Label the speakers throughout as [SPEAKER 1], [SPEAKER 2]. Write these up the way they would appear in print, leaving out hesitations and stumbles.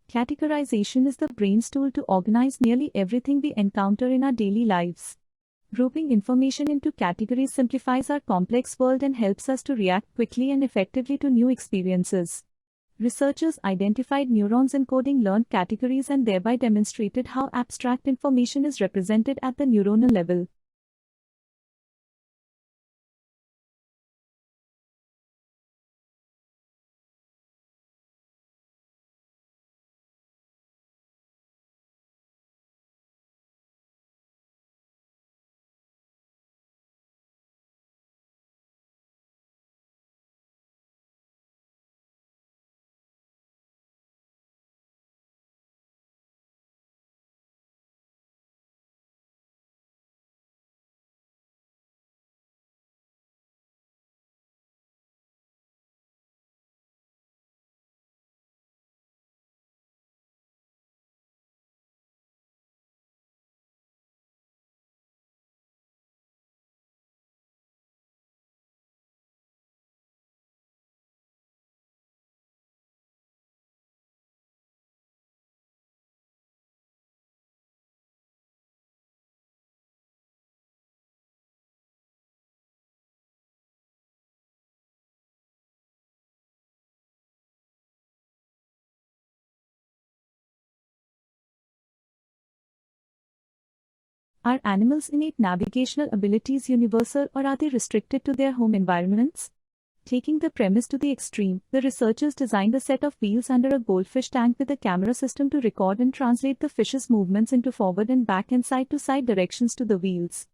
[SPEAKER 1] Categorization is the brain's tool to organize nearly everything we encounter in our daily lives. Grouping information into categories simplifies our complex world and helps us to react quickly and effectively to new experiences. Researchers identified neurons encoding learned categories and thereby demonstrated how abstract information is represented at the neuronal level. Are animals' innate navigational abilities universal, or are they restricted to their home environments? Taking the premise to the extreme, the researchers designed a set of wheels under a goldfish tank with a camera system to record and translate the fish's movements into forward and back and side-to-side directions to the wheels.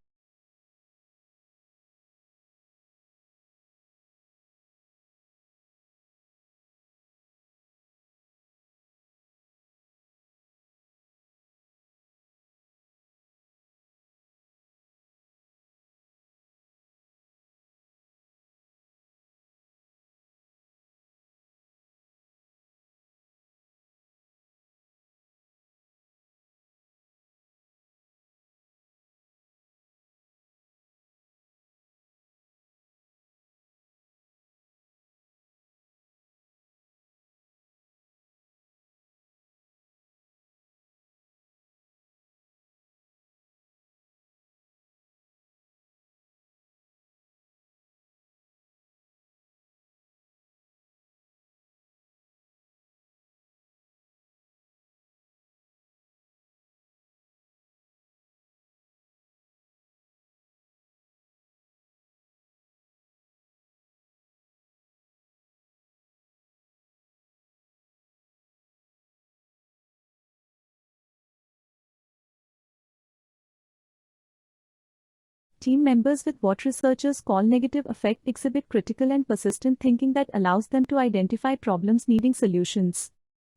[SPEAKER 1] Team members with what researchers call negative affect exhibit critical and persistent thinking that allows them to identify problems needing solutions.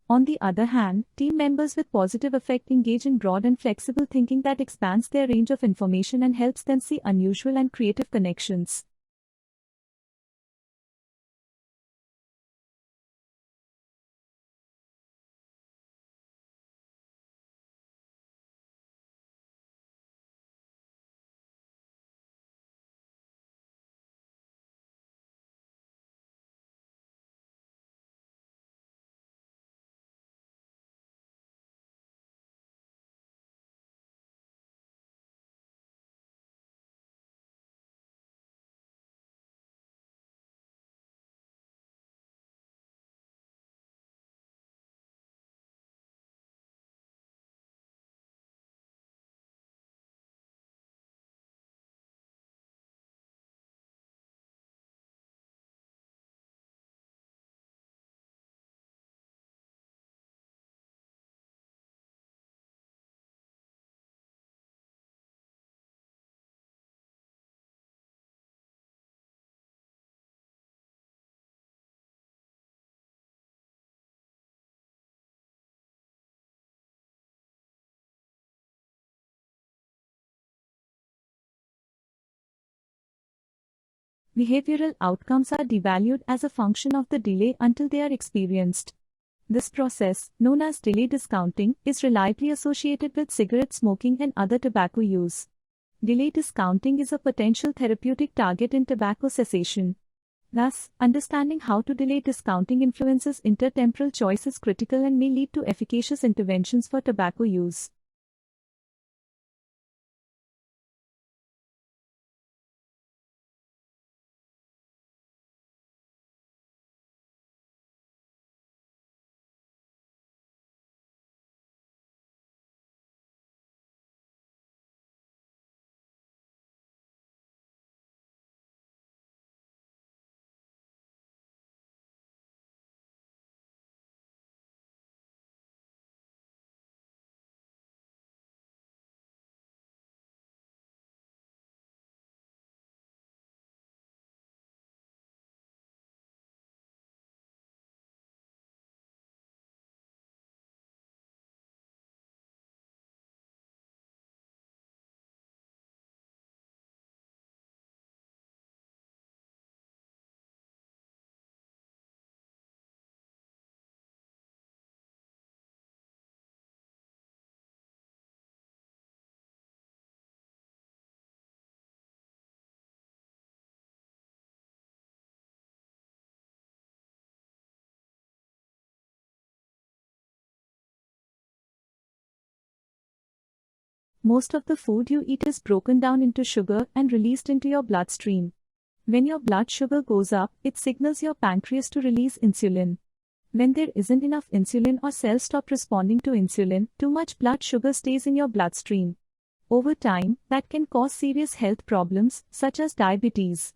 [SPEAKER 1] On the other hand, team members with positive affect engage in broad and flexible thinking that expands their range of information and helps them see unusual and creative connections. Behavioral outcomes are devalued as a function of the delay until they are experienced. This process, known as delay discounting, is reliably associated with cigarette smoking and other tobacco use. Delay discounting is a potential therapeutic target in tobacco cessation. Thus, understanding how to delay discounting influences intertemporal choice is critical and may lead to efficacious interventions for tobacco use. Most of the food you eat is broken down into sugar and released into your bloodstream. When your blood sugar goes up, it signals your pancreas to release insulin. When there isn't enough insulin or cells stop responding to insulin, too much blood sugar stays in your bloodstream. Over time, that can cause serious health problems, such as diabetes.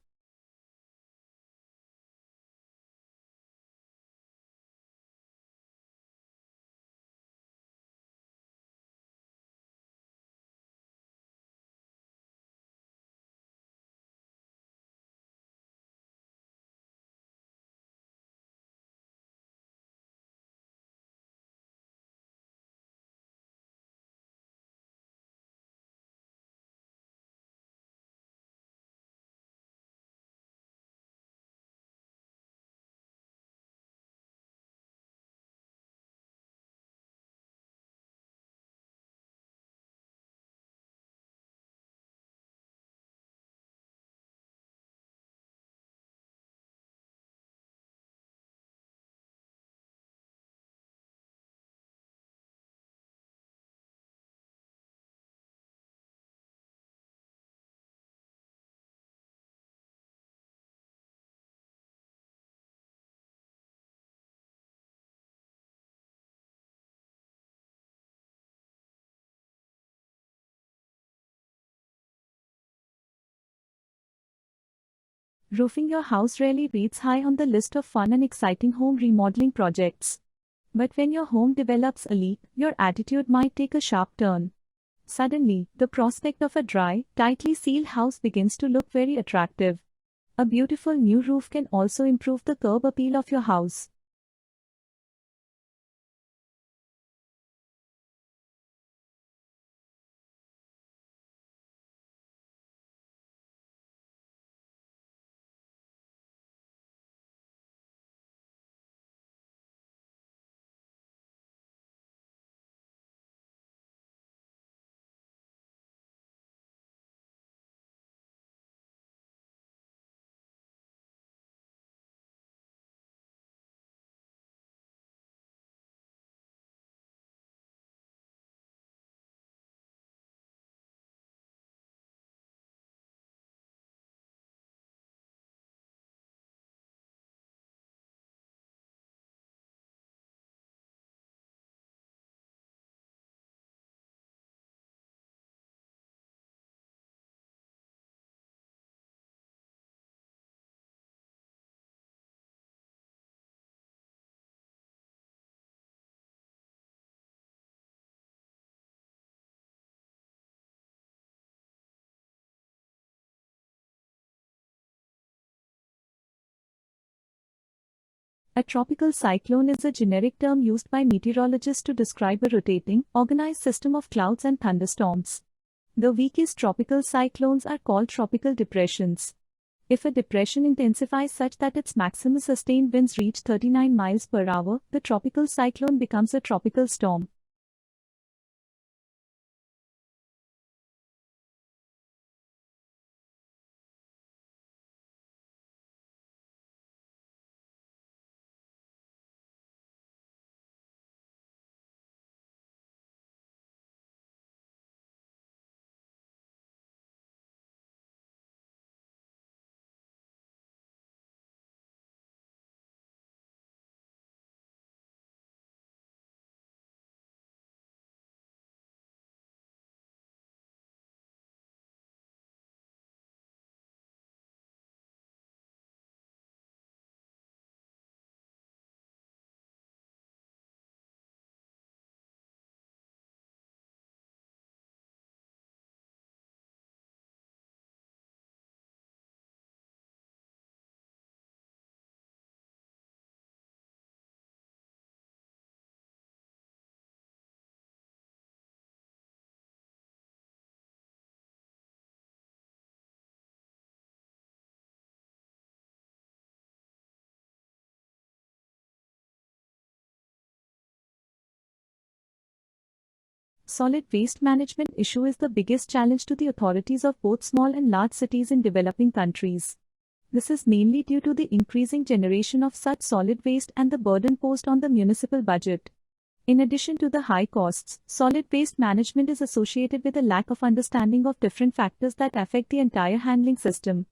[SPEAKER 1] Roofing your house rarely rates high on the list of fun and exciting home remodeling projects. But when your home develops a leak, your attitude might take a sharp turn. Suddenly, the prospect of a dry, tightly sealed house begins to look very attractive. A beautiful new roof can also improve the curb appeal of your house. A tropical cyclone is a generic term used by meteorologists to describe a rotating, organized system of clouds and thunderstorms. The weakest tropical cyclones are called tropical depressions. If a depression intensifies such that its maximum sustained winds reach 39 miles per hour, the tropical cyclone becomes a tropical storm. solid waste management issue is the biggest challenge to the authorities of both small and large cities in developing countries. This is mainly due to the increasing generation of such solid waste and the burden posed on the municipal budget. In addition to the high costs, solid waste management is associated with a lack of understanding of different factors that affect the entire handling system.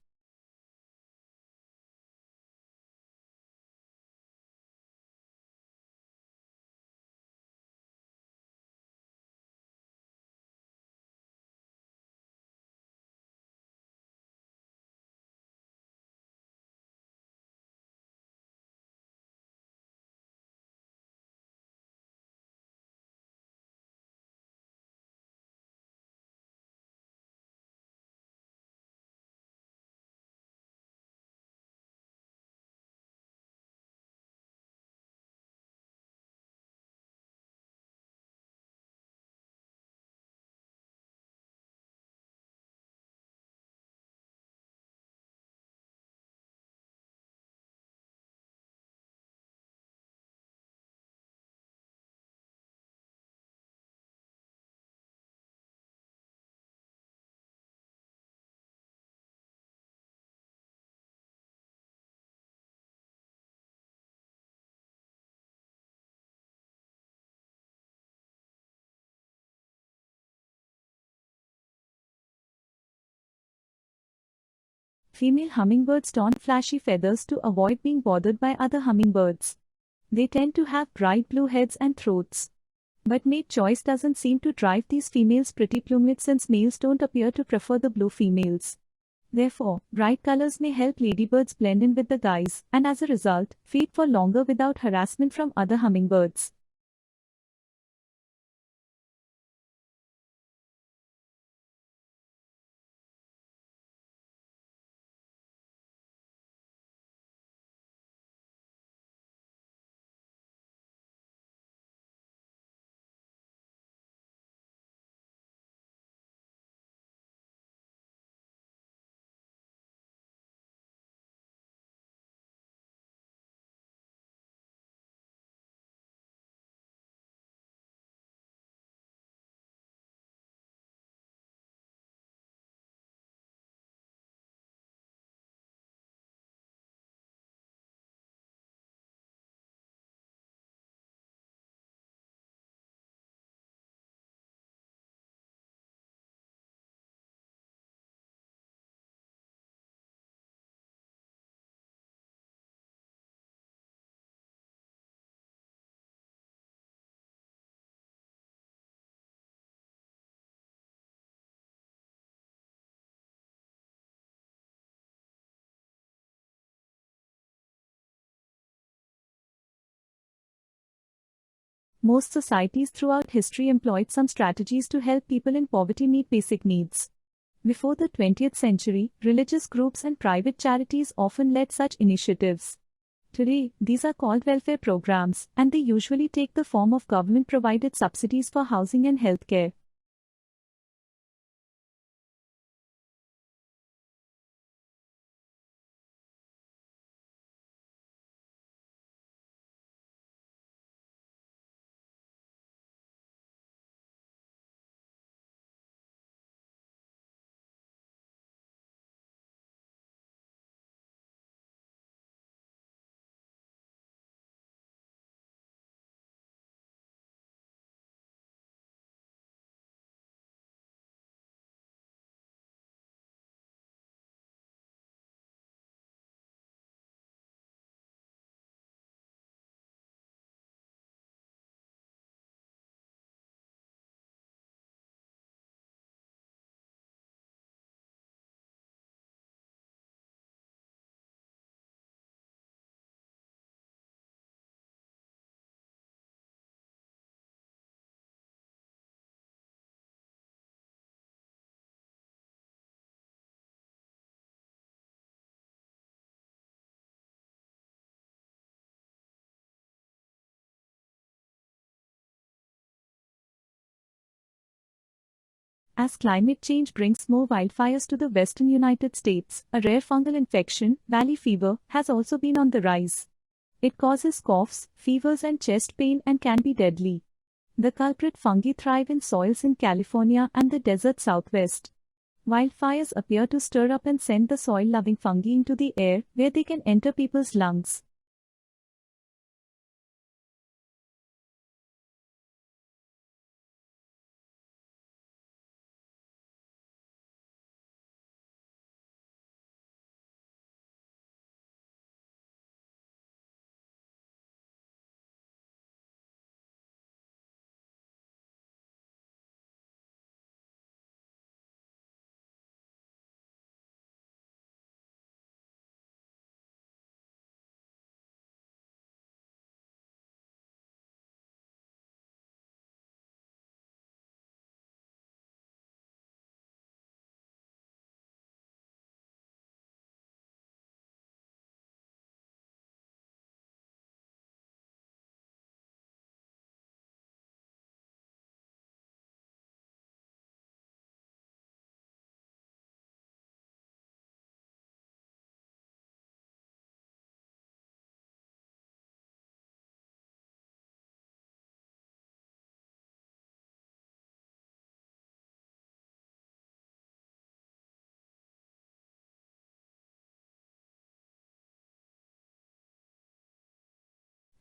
[SPEAKER 1] Female hummingbirds don flashy feathers to avoid being bothered by other hummingbirds. They tend to have bright blue heads and throats. But mate choice doesn't seem to drive these females' pretty plumage since males don't appear to prefer the blue females. Therefore, bright colors may help ladybirds blend in with the guys, and as a result, feed for longer without harassment from other hummingbirds. Most societies throughout history employed some strategies to help people in poverty meet basic needs. Before the 20th century, religious groups and private charities often led such initiatives. Today, these are called welfare programs, and they usually take the form of government-provided subsidies for housing and healthcare. As climate change brings more wildfires to the western United States, a rare fungal infection, valley fever, has also been on the rise. It causes coughs, fevers and chest pain and can be deadly. The culprit fungi thrive in soils in California and the desert southwest. Wildfires appear to stir up and send the soil-loving fungi into the air, where they can enter people's lungs.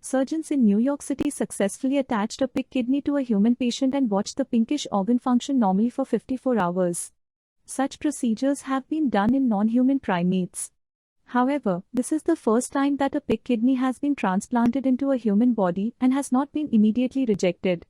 [SPEAKER 1] Surgeons in New York City successfully attached a pig kidney to a human patient and watched the pinkish organ function normally for 54 hours. Such procedures have been done in non-human primates. However, this is the first time that a pig kidney has been transplanted into a human body and has not been immediately rejected.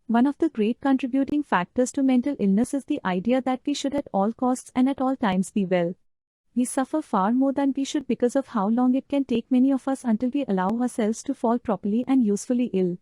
[SPEAKER 1] One of the great contributing factors to mental illness is the idea that we should at all costs and at all times be well. We suffer far more than we should because of how long it can take many of us until we allow ourselves to fall properly and usefully ill.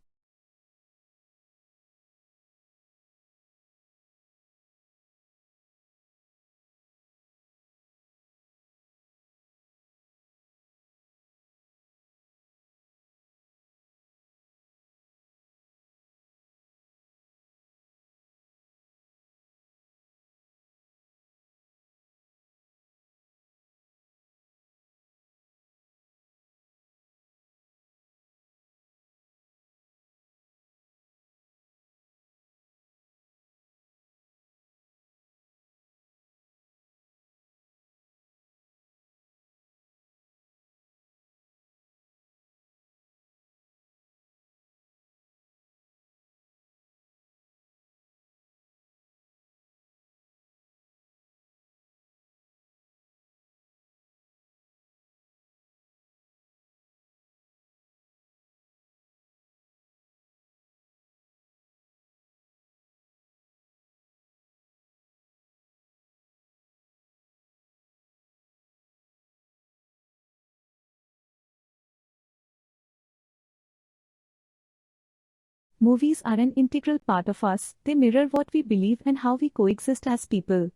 [SPEAKER 1] Movies are an integral part of us, they mirror what we believe and how we coexist as people.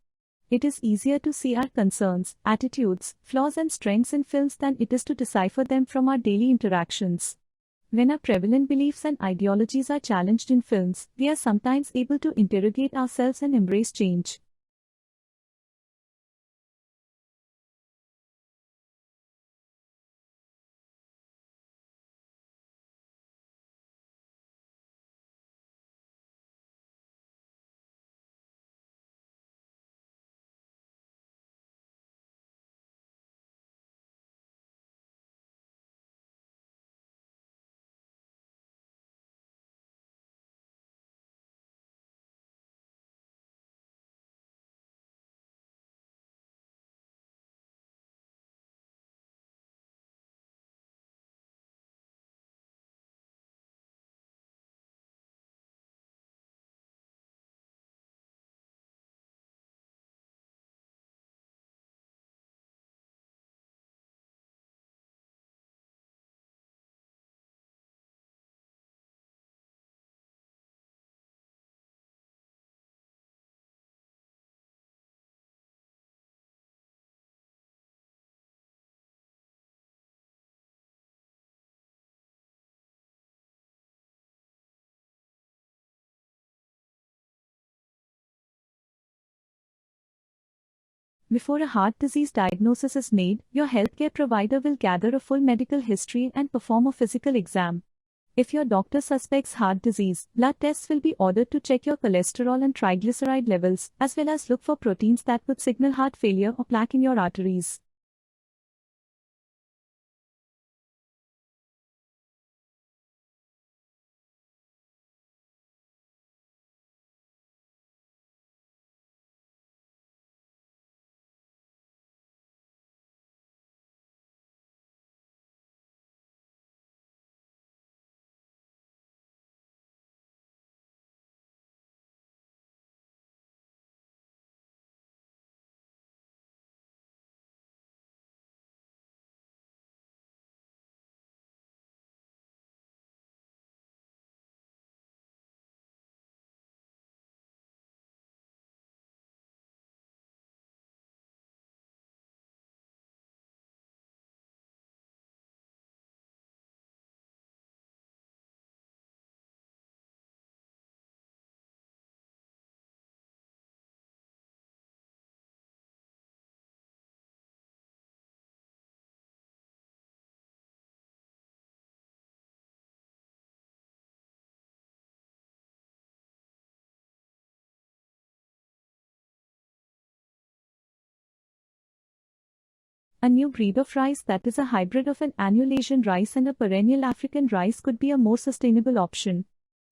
[SPEAKER 1] It is easier to see our concerns, attitudes, flaws and strengths in films than it is to decipher them from our daily interactions. When our prevalent beliefs and ideologies are challenged in films, we are sometimes able to interrogate ourselves and embrace change. Before a heart disease diagnosis is made, your healthcare provider will gather a full medical history and perform a physical exam. If your doctor suspects heart disease, blood tests will be ordered to check your cholesterol and triglyceride levels, as well as look for proteins that would signal heart failure or plaque in your arteries. A new breed of rice that is a hybrid of an annual Asian rice and a perennial African rice could be a more sustainable option.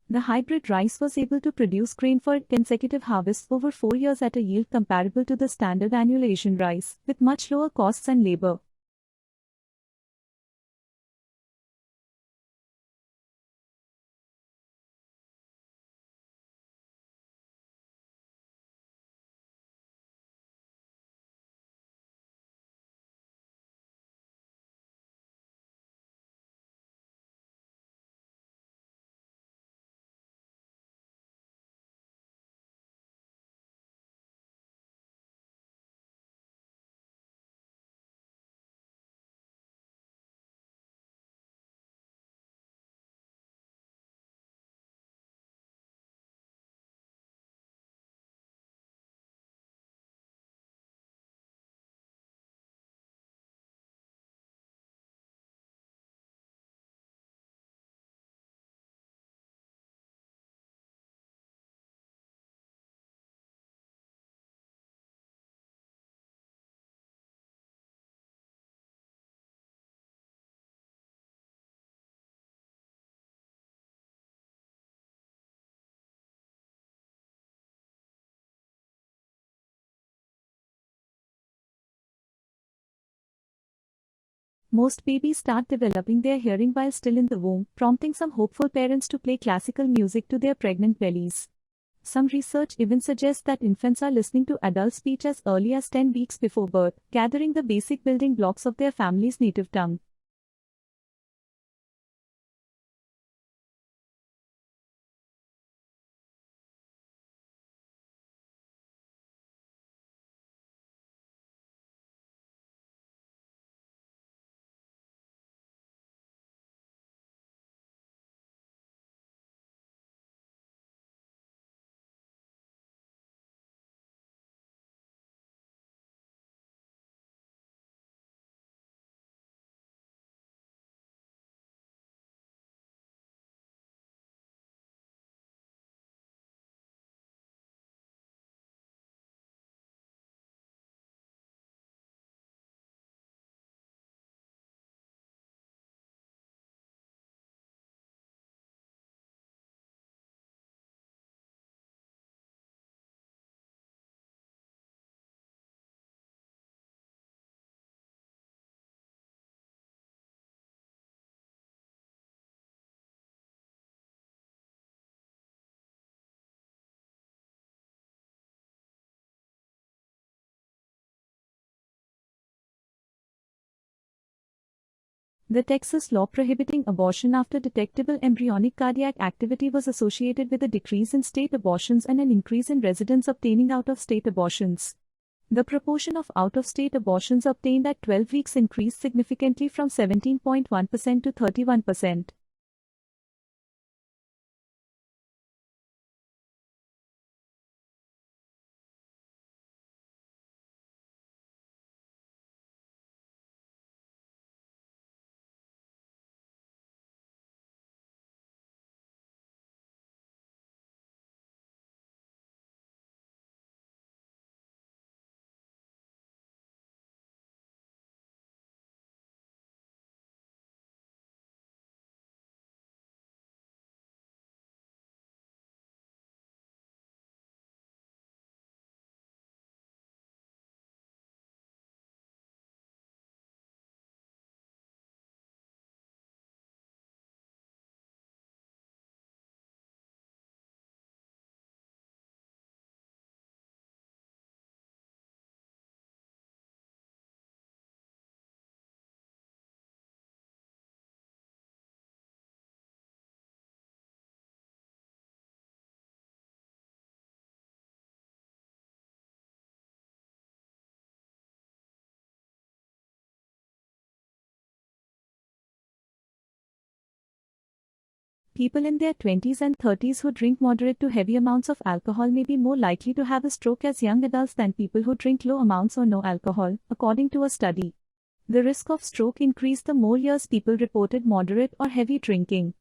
[SPEAKER 1] The hybrid rice was able to produce grain for consecutive harvests over 4 years at a yield comparable to the standard annual Asian rice, with much lower costs and labor. Most babies start developing their hearing while still in the womb, prompting some hopeful parents to play classical music to their pregnant bellies. Some research even suggests that infants are listening to adult speech as early as 10 weeks before birth, gathering the basic building blocks of their family's native tongue. The Texas law prohibiting abortion after detectable embryonic cardiac activity was associated with a decrease in state abortions and an increase in residents obtaining out-of-state abortions. The proportion of out-of-state abortions obtained at 12 weeks increased significantly from 17.1% to 31%. People in their 20s and 30s who drink moderate to heavy amounts of alcohol may be more likely to have a stroke as young adults than people who drink low amounts or no alcohol, according to a study. The risk of stroke increased the more years people reported moderate or heavy drinking.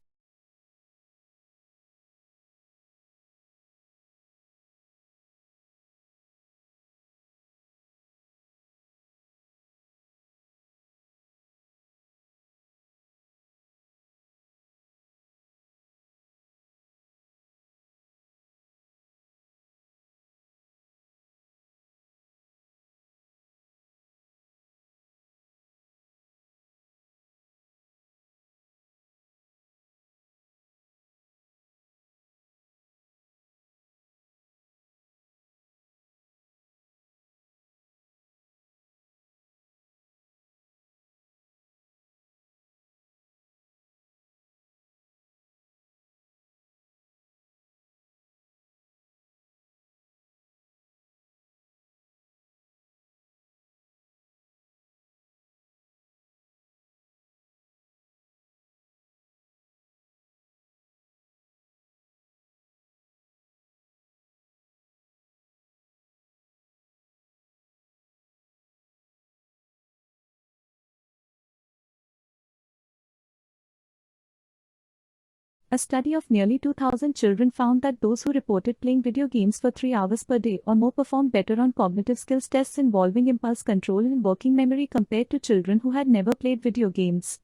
[SPEAKER 1] A study of nearly 2,000 children found that those who reported playing video games for 3 hours per day or more performed better on cognitive skills tests involving impulse control and working memory compared to children who had never played video games.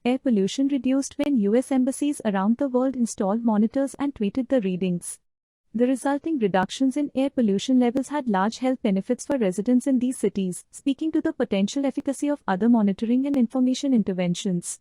[SPEAKER 1] Air pollution reduced when US embassies around the world installed monitors and tweeted the readings. The resulting reductions in air pollution levels had large health benefits for residents in these cities, speaking to the potential efficacy of other monitoring and information interventions.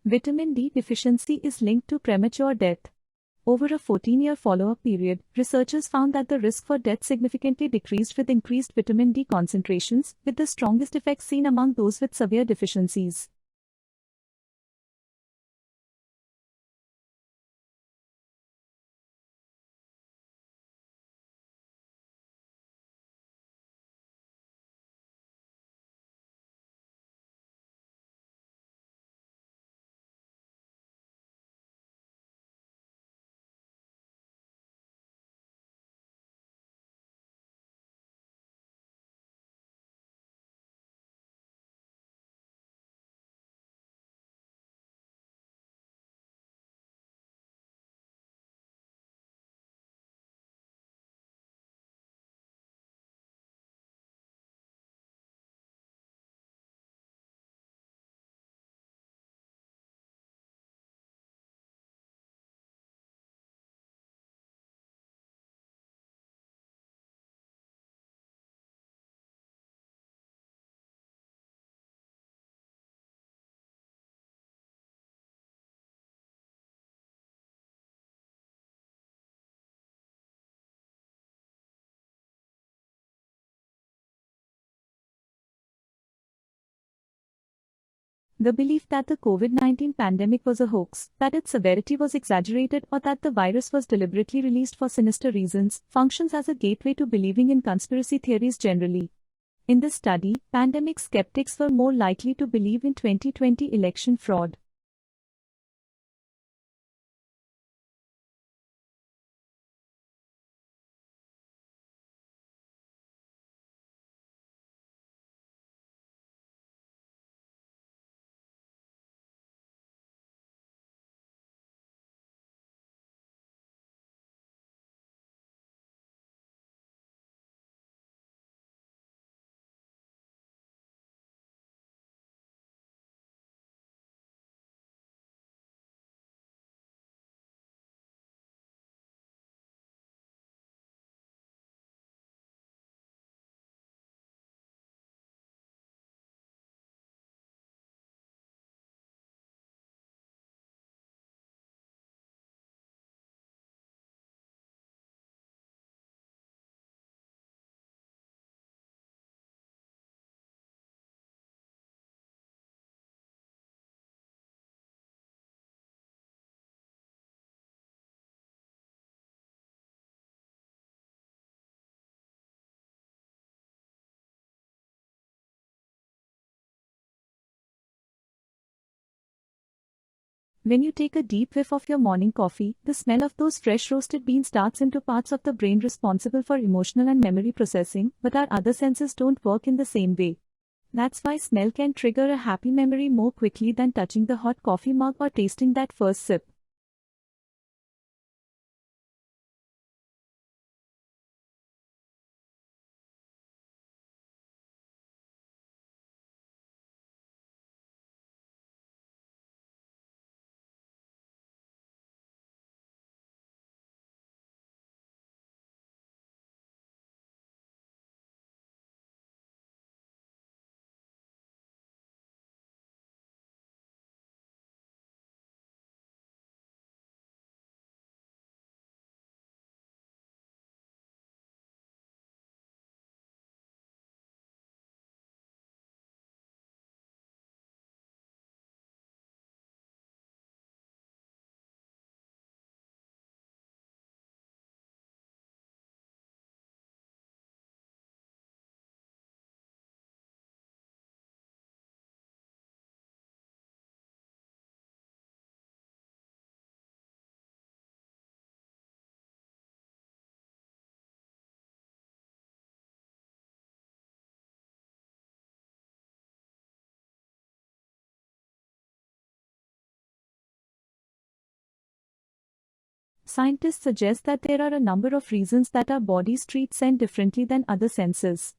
[SPEAKER 1] Vitamin D deficiency is linked to premature death. Over a 14-year follow-up period, researchers found that the risk for death significantly decreased with increased vitamin D concentrations, with the strongest effects seen among those with severe deficiencies. The belief that the COVID-19 pandemic was a hoax, that its severity was exaggerated, or that the virus was deliberately released for sinister reasons, functions as a gateway to believing in conspiracy theories generally. In this study, pandemic skeptics were more likely to believe in 2020 election fraud. When you take a deep whiff of your morning coffee, the smell of those fresh roasted beans darts into parts of the brain responsible for emotional and memory processing, but our other senses don't work in the same way. That's why smell can trigger a happy memory more quickly than touching the hot coffee mug or tasting that first sip. Scientists suggest that there are a number of reasons that our bodies treat scent differently than other senses.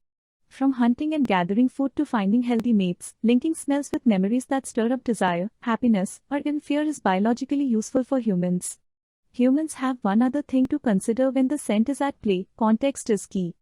[SPEAKER 1] From hunting and gathering food to finding healthy mates, linking smells with memories that stir up desire, happiness, or even fear is biologically useful for humans. Humans have one other thing to consider when the scent is at play: context is key.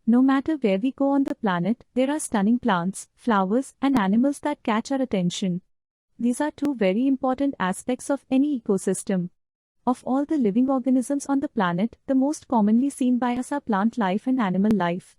[SPEAKER 1] No matter where we go on the planet, there are stunning plants, flowers, and animals that catch our attention. These are two very important aspects of any ecosystem. Of all the living organisms on the planet, the most commonly seen by us are plant life and animal life.